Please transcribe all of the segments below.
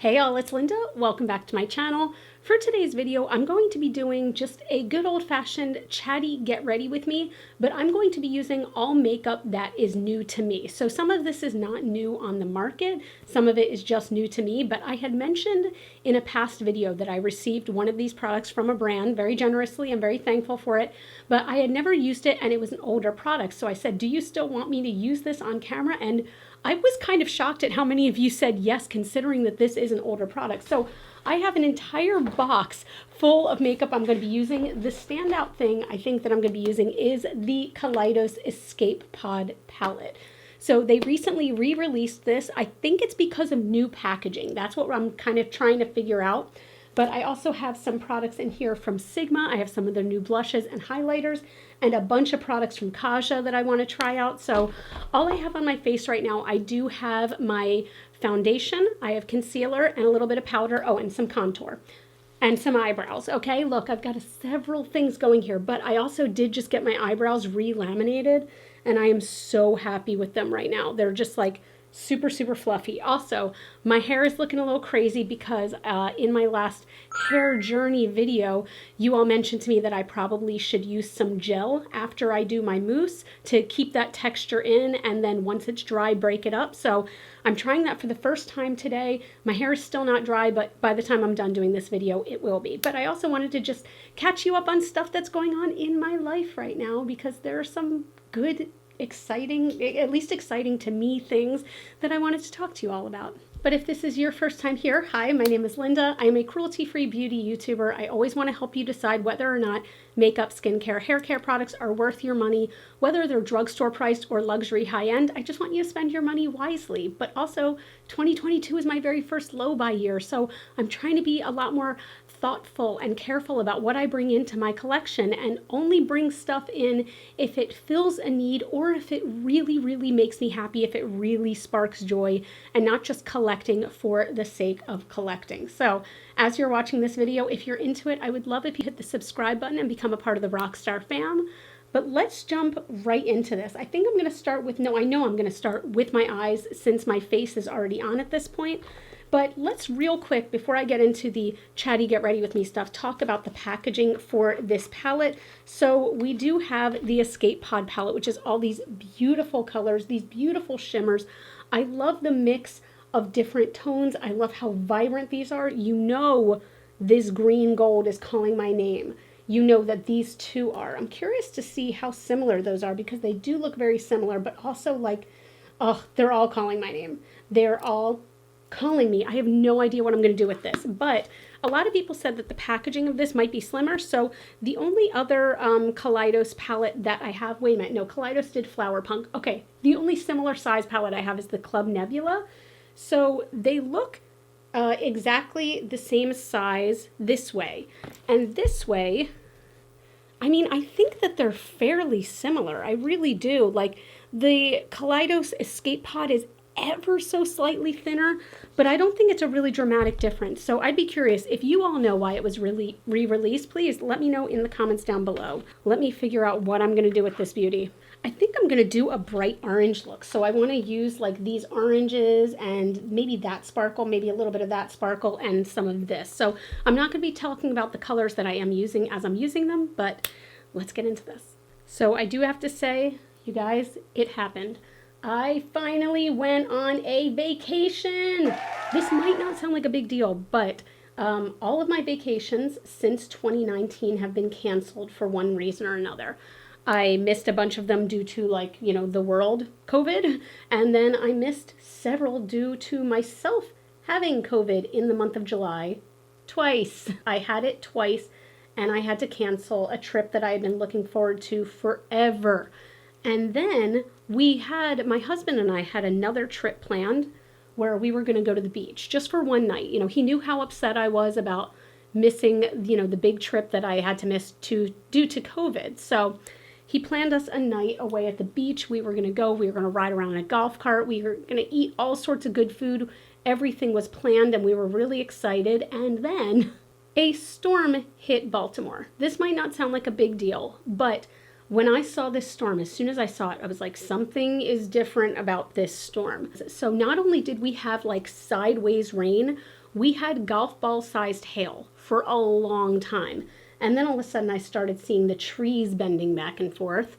Hey all, it's Linda. Welcome back to my channel. For today's video, I'm going to be doing just a good old-fashioned chatty get ready with me, but I'm going to be using all makeup that is new to me. So some of this is not new on the market, some of it is just new to me, but I had mentioned in a past video that I received one of these products from a brand very generously. I'm very thankful for it, but I had never used it and it was an older product. So I said, do you still want me to use this on camera? And I was kind of shocked at how many of you said yes, considering that this is an older product. So I have an entire box full of makeup I'm going to be using. The standout thing I think that I'm going to be using is the Kaleidos Escape Pod palette. So they recently re-released this. I think it's because of new packaging. That's what I'm kind of trying to figure out. But I also have some products in here from Sigma. I have some of their new blushes and highlighters and a bunch of products from Kaja that I want to try out. So all I have on my face right now, I do have my foundation, I have concealer and a little bit of powder, oh, and some contour and some eyebrows. Okay, look, I've got several things going here, but I also did just get my eyebrows re-laminated and I am so happy with them right now. They're just like super, super fluffy. Also, my hair is looking a little crazy because in my last hair journey video, you all mentioned to me that I probably should use some gel after I do my mousse to keep that texture in, and then once it's dry, break it up. So I'm trying that for the first time today. My hair is still not dry, but by the time I'm done doing this video, it will be. But I also wanted to just catch you up on stuff that's going on in my life right now, because there are some good, exciting, at least exciting to me, things that I wanted to talk to you all about. But if this is your first time here, hi, my name is Linda. I am a cruelty-free beauty YouTuber. I always want to help you decide whether or not makeup, skincare, hair care products are worth your money, whether they're drugstore priced or luxury high-end. I just want you to spend your money wisely. But also, 2022 is my very first low-buy year, so I'm trying to be a lot more thoughtful and careful about what I bring into my collection, and only bring stuff in if it fills a need or if it really, really makes me happy, if it really sparks joy, and not just collecting for the sake of collecting. So as you're watching this video, if you're into it, I would love if you hit the subscribe button and become a part of the Rockstar fam. But let's jump right into this. I think I'm going to start with, no, I know I'm going to start with my eyes since my face is already on at this point. But let's real quick, before I get into the chatty get ready with me stuff, talk about the packaging for this palette. So we do have the Escape Pod palette, which is all these beautiful colors, these beautiful shimmers. I love the mix of different tones. I love how vibrant these are. You know this green gold is calling my name. You know that these two are. I'm curious to see how similar those are, because they do look very similar, but also like, oh, they're all calling my name. They're all calling me. I have no idea what I'm going to do with this, but a lot of people said that the packaging of this might be slimmer. So the only other Kaleidos palette that I have, wait a minute, no, Kaleidos did Flower Punk. Okay, the only similar size palette I have is the Club Nebula. So they look exactly the same size this way, and this way, I mean, I think that they're fairly similar. I really do. Like, the Kaleidos Escape Pod is ever so slightly thinner, but I don't think it's a really dramatic difference. So I'd be curious if you all know why it was really re-released. Please let me know in the comments down below. Let me figure out what I'm going to do with this beauty. I think I'm going to do a bright orange look. So I want to use like these oranges and maybe that sparkle, maybe a little bit of that sparkle and some of this. So I'm not going to be talking about the colors that I am using as I'm using them, but let's get into this. So I do have to say, you guys, it happened. I finally went on a vacation. This might not sound like a big deal, but all of my vacations since 2019 have been canceled for one reason or another. I missed a bunch of them due to, like, you know, the world COVID, and then I missed several due to myself having COVID in the month of July twice. I had it twice, and I had to cancel a trip that I had been looking forward to forever. And then my husband and I had another trip planned where we were going to go to the beach just for one night. You know, he knew how upset I was about missing, you know, the big trip that I had to miss due to COVID. So he planned us a night away at the beach. We were going to go, we were going to ride around in a golf cart. We were going to eat all sorts of good food. Everything was planned and we were really excited. And then a storm hit Baltimore. This might not sound like a big deal, but when I saw this storm, as soon as I saw it, I was like, something is different about this storm. So not only did we have like sideways rain, we had golf ball sized hail for a long time. And then all of a sudden I started seeing the trees bending back and forth.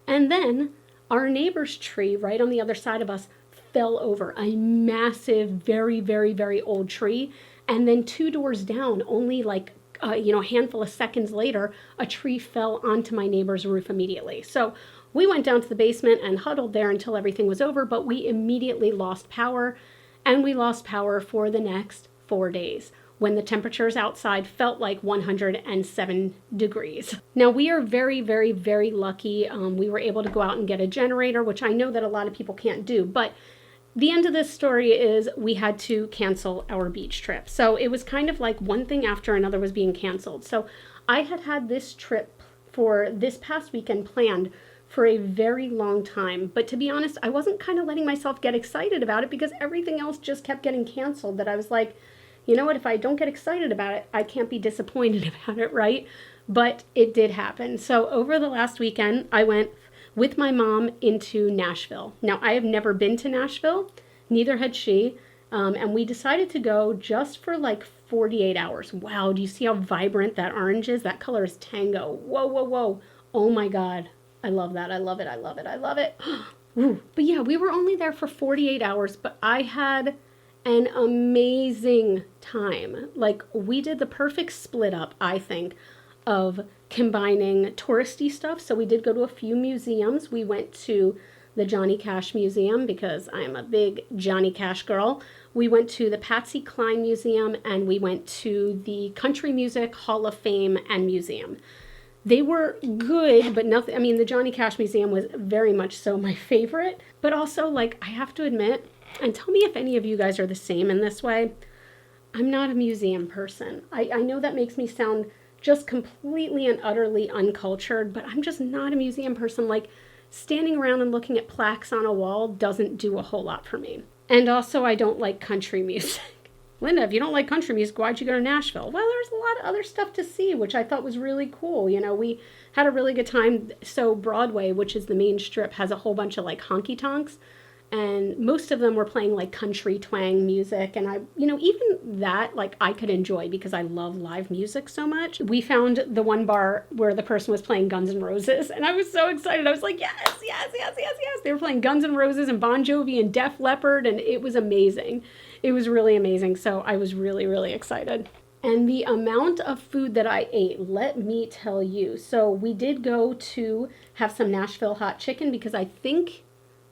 And then our neighbor's tree right on the other side of us fell over, a massive, very, very, very old tree. And then 2 doors down, only like, a handful of seconds later, a tree fell onto my neighbor's roof immediately. So we went down to the basement and huddled there until everything was over, but we immediately lost power, and we lost power for the next 4 days when the temperatures outside felt like 107 degrees. Now, we are very, very, very lucky. We were able to go out and get a generator, which I know that a lot of people can't do, but the end of this story is we had to cancel our beach trip. So it was kind of like one thing after another was being canceled. So I had this trip for this past weekend planned for a very long time. But to be honest, I wasn't kind of letting myself get excited about it because everything else just kept getting canceled, that I was like, you know what, if I don't get excited about it, I can't be disappointed about it, right? But it did happen. So over the last weekend, I went with my mom into Nashville. Now, I have never been to Nashville, neither had she, and we decided to go just for like 48 hours. Wow, do you see how vibrant that orange is? That color is tango. Whoa, whoa, whoa. Oh my God. I love that. I love it. I love it. I love it. But yeah, we were only there for 48 hours, but I had an amazing time. Like, we did the perfect split up, I think, of combining touristy stuff. So we did go to a few museums. We went to the Johnny Cash Museum because I'm a big Johnny Cash girl. We went to the Patsy Cline Museum, and we went to the Country Music Hall of Fame and Museum. They were good, but nothing. I mean, the Johnny Cash Museum was very much so my favorite. But also, like, I have to admit, and tell me if any of you guys are the same in this way, I'm not a museum person. I know that makes me sound just completely and utterly uncultured, but I'm just not a museum person. Like, standing around and looking at plaques on a wall doesn't do a whole lot for me. And also, I don't like country music. Linda, if you don't like country music, why'd you go to Nashville? Well, there's a lot of other stuff to see, which I thought was really cool. You know, we had a really good time. So Broadway, which is the main strip, has a whole bunch of like honky tonks, and most of them were playing like country twang music. And even that, like, I could enjoy because I love live music so much. We found the one bar where the person was playing Guns N' Roses, and I was so excited. I was like, yes, yes, yes, yes, yes. They were playing Guns N' Roses and Bon Jovi and Def Leppard, and it was amazing. It was really amazing. So I was really, really excited. And the amount of food that I ate, let me tell you. So we did go to have some Nashville hot chicken because I think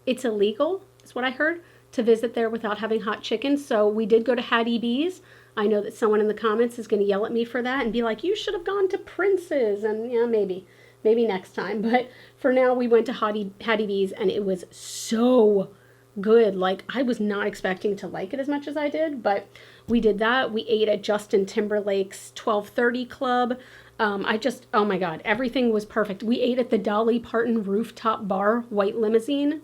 it's illegal, is what I heard, to visit there without having hot chicken. So we did go to Hattie B's. I know that someone in the comments is going to yell at me for that and be like, you should have gone to Prince's. And yeah, maybe next time. But for now, we went to Hattie B's, and it was so good. Like, I was not expecting to like it as much as I did, but we did that. We ate at Justin Timberlake's 1230 Club. Oh my God, everything was perfect. We ate at the Dolly Parton Rooftop Bar, White Limousine.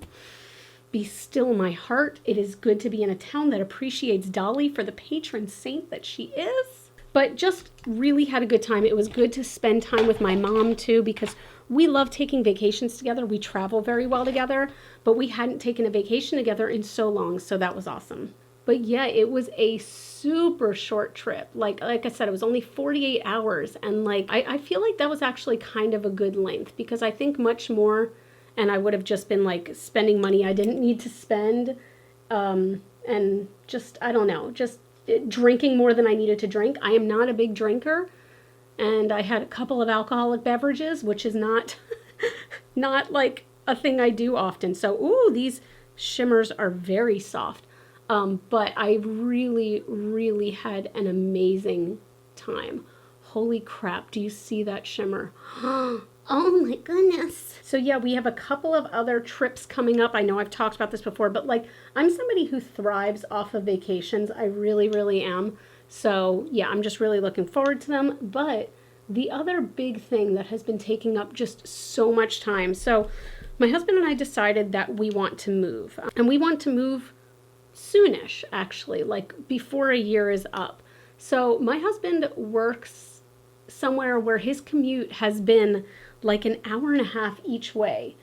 Be still my heart. It is good to be in a town that appreciates Dolly for the patron saint that she is. But just really had a good time. It was good to spend time with my mom too, because we love taking vacations together. We travel very well together, but we hadn't taken a vacation together in so long, so that was awesome. But yeah, it was a super short trip. Like I said, it was only 48 hours, and like I feel like that was actually kind of a good length, because I think much more, and I would have just been like spending money I didn't need to spend, and just, I don't know, just drinking more than I needed to drink. I am not a big drinker, and I had a couple of alcoholic beverages, which is not like a thing I do often. So, ooh, these shimmers are very soft. But I really, really had an amazing time. Holy crap, do you see that shimmer? Oh my goodness. So yeah, we have a couple of other trips coming up. I know I've talked about this before, but like, I'm somebody who thrives off of vacations. I really, really am. So yeah, I'm just really looking forward to them. But the other big thing that has been taking up just so much time. So my husband and I decided that we want to move. And we want to move soonish, actually, like before a year is up. So my husband works somewhere where his commute has been like an hour and a half each way,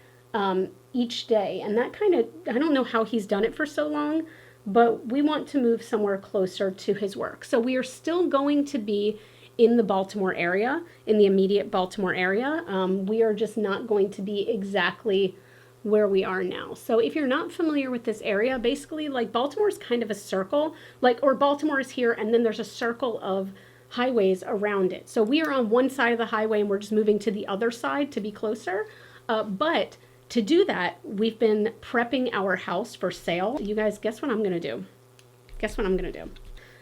each day. And that kind of, I don't know how he's done it for so long, but we want to move somewhere closer to his work. So we are still going to be in the Baltimore area, in the immediate Baltimore area. We are just not going to be exactly where we are now. So if you're not familiar with this area, basically like Baltimore is kind of a circle, like, or Baltimore is here and then there's a circle of highways around it. So we are on one side of the highway and we're just moving to the other side to be closer. But to do that, we've been prepping our house for sale. You guys, guess what I'm gonna do? Guess what I'm gonna do?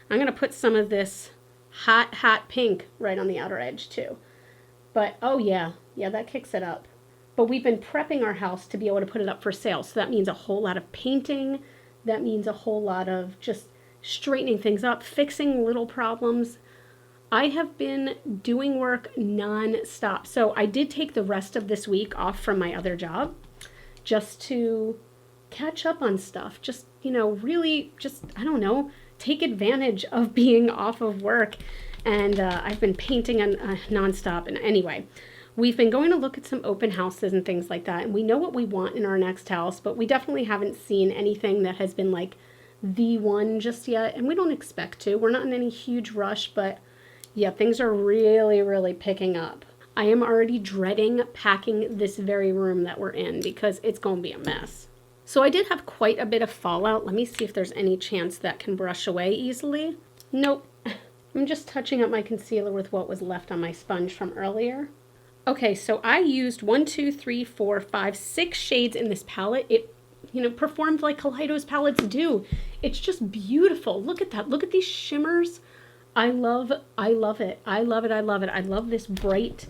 I'm gonna put some of this hot pink right on the outer edge too. But oh yeah, that kicks it up. But we've been prepping our house to be able to put it up for sale. So that means a whole lot of painting. That means a whole lot of just straightening things up, fixing little problems. I have been doing work non-stop. So I did take the rest of this week off from my other job just to catch up on stuff. Just, you know, really just, I don't know, take advantage of being off of work. And I've been painting non-stop. And anyway, we've been going to look at some open houses and things like that. And we know what we want in our next house, but we definitely haven't seen anything that has been like the one just yet. And we don't expect to. We're not in any huge rush, but yeah, things are really, really picking up. I am already dreading packing this very room that we're in because it's going to be a mess. So I did have quite a bit of fallout. Let me see if there's any chance that can brush away easily. Nope. I'm just touching up my concealer with what was left on my sponge from earlier. Okay, so I used 1, 2, 3, 4, 5, 6 shades in this palette. It, you know, performed like Kaleidos palettes do. It's just beautiful. Look at that. Look at these shimmers. I love it. I love it. I love this bright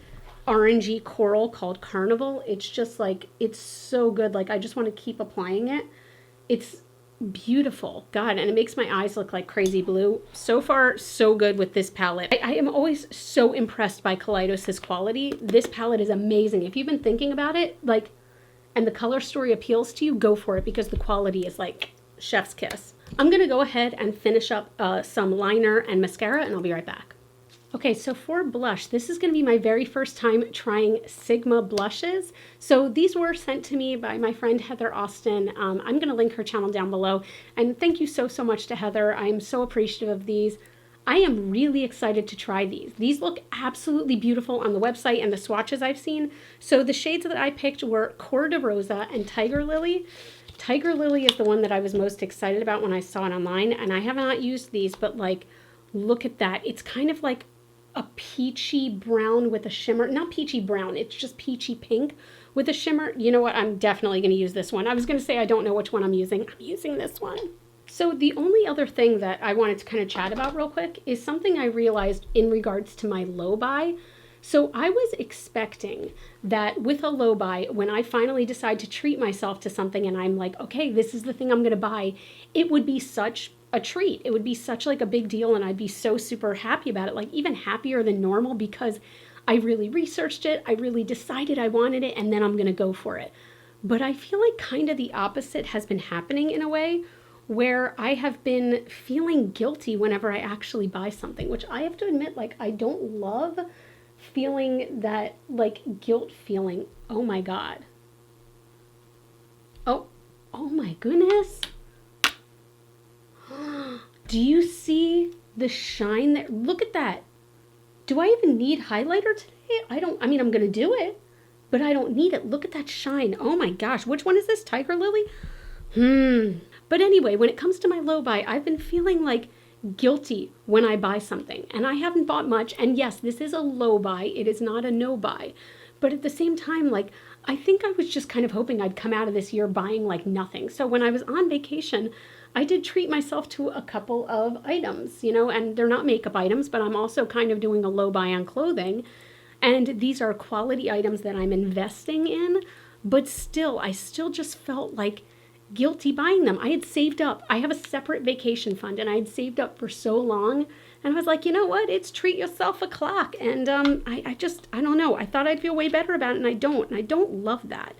orangey coral called Carnival. It's just like, it's so good. Like, I just want to keep applying it. It's beautiful. God, and it makes my eyes look like crazy blue. So far, so good with this palette. I am always so impressed by Kaleidos' quality. This palette is amazing. If you've been thinking about it, like, and the color story appeals to you, go for it because the quality is like chef's kiss. I'm going to go ahead and finish up some liner and mascara, and I'll be right back. Okay, so for blush, this is going to be my very first time trying Sigma blushes. So these were sent to me by my friend Heather Austin. I'm going to link her channel down below. And thank you so much to Heather. I'm so appreciative of these. I am really excited to try these. These look absolutely beautiful on the website and the swatches I've seen. So the shades that I picked were Cor de Rosa and Tiger Lily. Tiger Lily is the one that I was most excited about when I saw it online. And I have not used these, but like, look at that. It's kind of like a peachy brown with a shimmer. Not peachy brown, it's just peachy pink with a shimmer. You know what? I'm definitely going to use this one. I was going to say I don't know which one I'm using. I'm using this one. So the only other thing that I wanted to kind of chat about real quick is something I realized in regards to my low buy. So I was expecting that with a low buy, when I finally decide to treat myself to something and I'm like, okay, this is the thing I'm going to buy, it would be such a treat. It would be such like a big deal and I'd be so super happy about it, like even happier than normal because I really researched it, I really decided I wanted it, and then I'm going to go for it. But I feel like kind of the opposite has been happening in a way where I have been feeling guilty whenever I actually buy something, which I have to admit, like, I don't love feeling that like guilt feeling. Oh my God. Oh my goodness. Do you see the shine there? Look at that. Do I even need highlighter today? I mean, I'm going to do it, but I don't need it. Look at that shine. Oh my gosh. Which one is this? Tiger Lily? But anyway, when it comes to my low buy, I've been feeling like guilty when I buy something, and I haven't bought much. And yes, this is a low buy. It is not a no buy. But at the same time, like, I think I was just kind of hoping I'd come out of this year buying like nothing. So when I was on vacation, I did treat myself to a couple of items, you know, and they're not makeup items, but I'm also kind of doing a low buy on clothing. And these are quality items that I'm investing in, but still, I still just felt like guilty buying them. I had saved up. I have a separate vacation fund and I had saved up for so long. And I was like, you know what? It's treat yourself o'clock. And I don't know. I thought I'd feel way better about it and I don't. And I don't love that.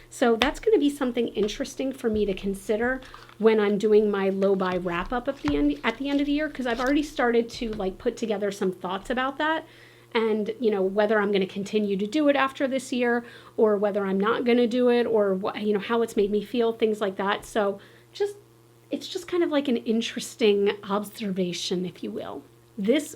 So that's going to be something interesting for me to consider when I'm doing my low buy wrap up at the end of the year, because I've already started to like put together some thoughts about that. And, you know, whether I'm going to continue to do it after this year or whether I'm not going to do it or what, you know, how it's made me feel, things like that. So just, it's just kind of like an interesting observation, if you will. This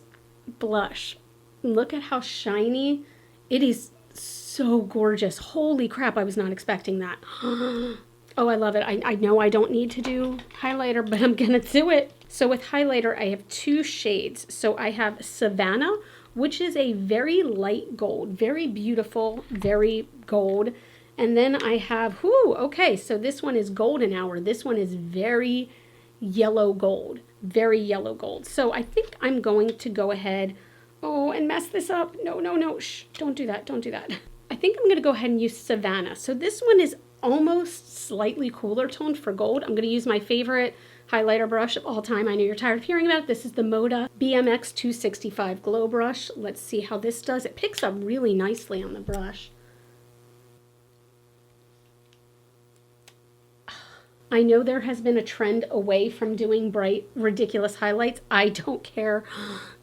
blush, look at how shiny. It is so gorgeous. Holy crap, I was not expecting that. Oh, I love it. I know I don't need to do highlighter, but I'm gonna do it. So with highlighter, I have 2 shades. So I have Savannah, which is a very light gold, very beautiful, very gold. And then I have, okay, so this one is golden hour. This one is very yellow gold, very yellow gold. So I think I'm going to go ahead, and mess this up. No, shh, don't do that, don't do that. I think I'm gonna go ahead and use Savannah. So this one is almost slightly cooler toned for gold. I'm gonna use my favorite highlighter brush of all time. I know you're tired of hearing about it. This is the Moda BMX 265 Glow Brush. Let's see how this does. It picks up really nicely on the brush. I know there has been a trend away from doing bright, ridiculous highlights. I don't care.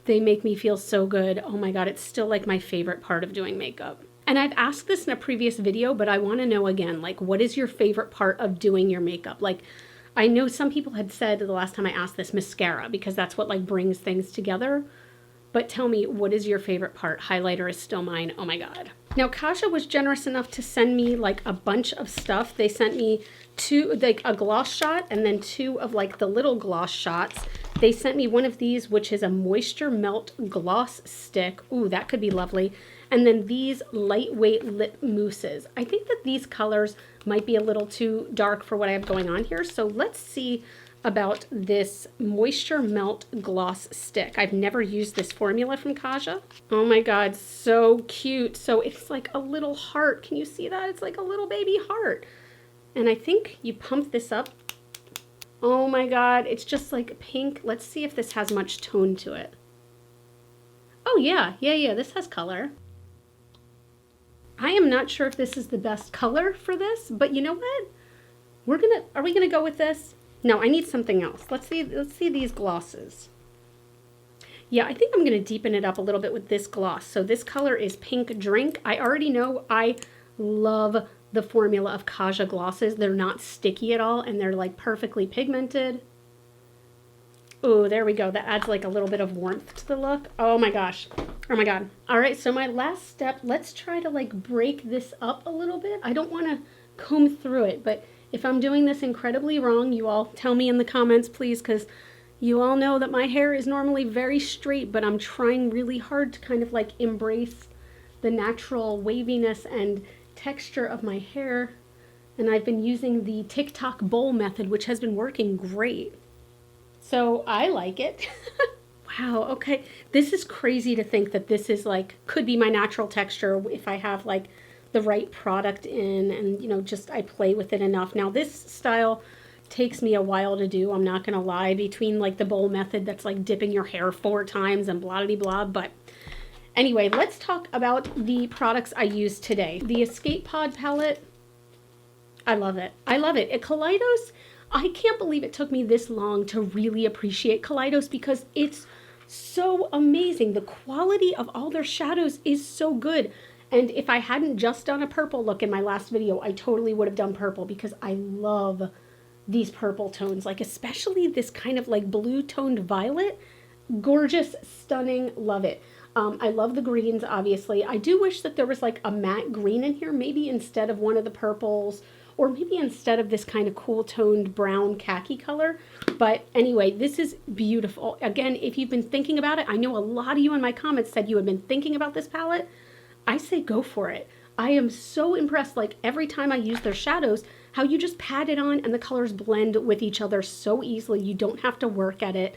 They make me feel so good. Oh my God, it's still like my favorite part of doing makeup. And I've asked this in a previous video, but I want to know again, like, what is your favorite part of doing your makeup? Like, I know some people had said the last time I asked this, mascara, because that's what like brings things together. But tell me, what is your favorite part? Highlighter is still mine. Oh my God. Now, Kaja was generous enough to send me like a bunch of stuff. They sent me 2, like a gloss shot, and then 2 of like the little gloss shots. They sent me one of these, which is a moisture melt gloss stick. Ooh, that could be lovely. And then these lightweight lip mousses. I think that these colors might be a little too dark for what I have going on here. So let's see about this moisture melt gloss stick. I've never used this formula from Kaja. Oh my God, so cute. So it's like a little heart. Can you see that? It's like a little baby heart. And I think you pump this up. Oh my God, it's just like pink. Let's see if this has much tone to it. Oh yeah, this has color. I am not sure if this is the best color for this, but you know what? Are we gonna go with this? No, I need something else. Let's see these glosses. Yeah, I think I'm gonna deepen it up a little bit with this gloss. So this color is Pink Drink. I already know I love the formula of Kaja glosses. They're not sticky at all, and they're like perfectly pigmented. Oh, there we go. That adds like a little bit of warmth to the look. Oh my gosh. Oh my God. All right, so my last step, let's try to like break this up a little bit. I don't want to comb through it, but if I'm doing this incredibly wrong, you all tell me in the comments, please, because you all know that my hair is normally very straight, but I'm trying really hard to kind of like embrace the natural waviness and texture of my hair. And I've been using the TikTok bowl method, which has been working great. So I like it. Wow, okay. This is crazy to think that this is like, could be my natural texture if I have like the right product in and, you know, just I play with it enough. Now this style takes me a while to do. I'm not going to lie, between like the bowl method that's like dipping your hair 4 times and blah blah blah. But anyway, let's talk about the products I used today. The Escape Pod palette. I love it. I love it. At Kaleidos, I can't believe it took me this long to really appreciate Kaleidos because it's so amazing. The quality of all their shadows is so good. And if I hadn't just done a purple look in my last video, I totally would have done purple because I love these purple tones, like especially this kind of like blue toned violet. Gorgeous, stunning, love it. I love the greens, obviously. I do wish that there was like a matte green in here, maybe instead of one of the purples, or maybe instead of this kind of cool toned brown khaki color. But anyway, this is beautiful. Again, if you've been thinking about it, I know a lot of you in my comments said you had been thinking about this palette. I say go for it. I am so impressed, like every time I use their shadows, how you just pat it on and the colors blend with each other so easily. You don't have to work at it.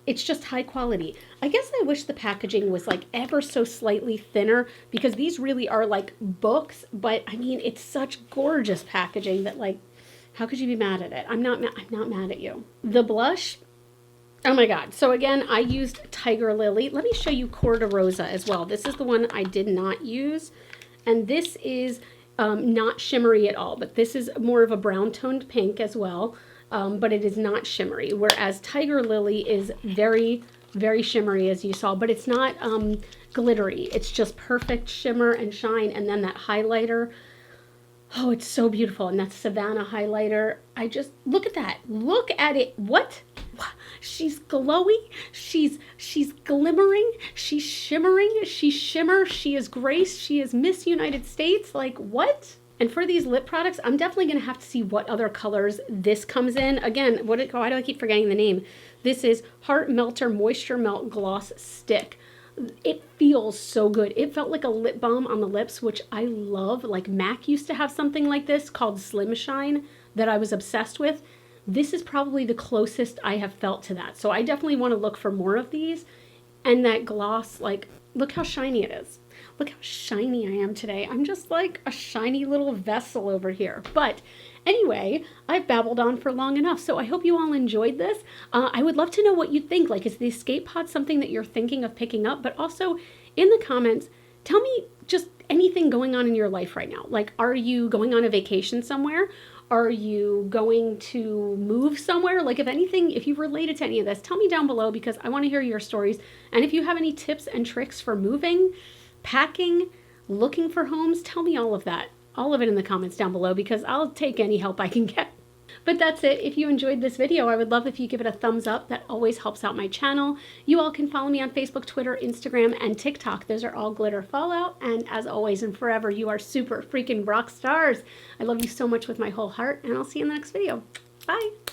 It's just high quality. I guess I wish the packaging was like ever so slightly thinner because these really are like books, but I mean, it's such gorgeous packaging that like, how could you be mad at it? I'm not mad at you. The blush, oh my God. So again, I used Tiger Lily. Let me show you Cor de Rosa as well. This is the one I did not use. And this is not shimmery at all, but this is more of a brown toned pink as well. But it is not shimmery, whereas Tiger Lily is very, very shimmery, as you saw, but it's not glittery. It's just perfect shimmer and shine, and then that highlighter. Oh, it's so beautiful. And that's Savannah highlighter. I just, look at that. Look at it. What? She's glowy. She's glimmering. She's shimmering. She's shimmer. She is Grace. She is Miss United States. Like, what? And for these lip products, I'm definitely going to have to see what other colors this comes in. Again, why do I keep forgetting the name? This is Heart Melter Moisture Melt Gloss Stick. It feels so good. It felt like a lip balm on the lips, which I love. Like MAC used to have something like this called Slim Shine that I was obsessed with. This is probably the closest I have felt to that. So I definitely want to look for more of these. And that gloss, like, look how shiny it is. Look how shiny I am today. I'm just like a shiny little vessel over here. But anyway, I've babbled on for long enough, so I hope you all enjoyed this. I would love to know what you think. Like, is the escape pod something that you're thinking of picking up? But also, in the comments, tell me just anything going on in your life right now. Like, are you going on a vacation somewhere? Are you going to move somewhere? Like, if anything, if you've related to any of this, tell me down below because I want to hear your stories. And if you have any tips and tricks for moving, packing, looking for homes, tell me all of that. All of it in the comments down below because I'll take any help I can get. But that's it. If you enjoyed this video, I would love if you give it a thumbs up. That always helps out my channel. You all can follow me on Facebook, Twitter, Instagram, and TikTok. Those are all GlitterFallout. And as always and forever, you are super freaking rock stars. I love you so much with my whole heart, and I'll see you in the next video. Bye.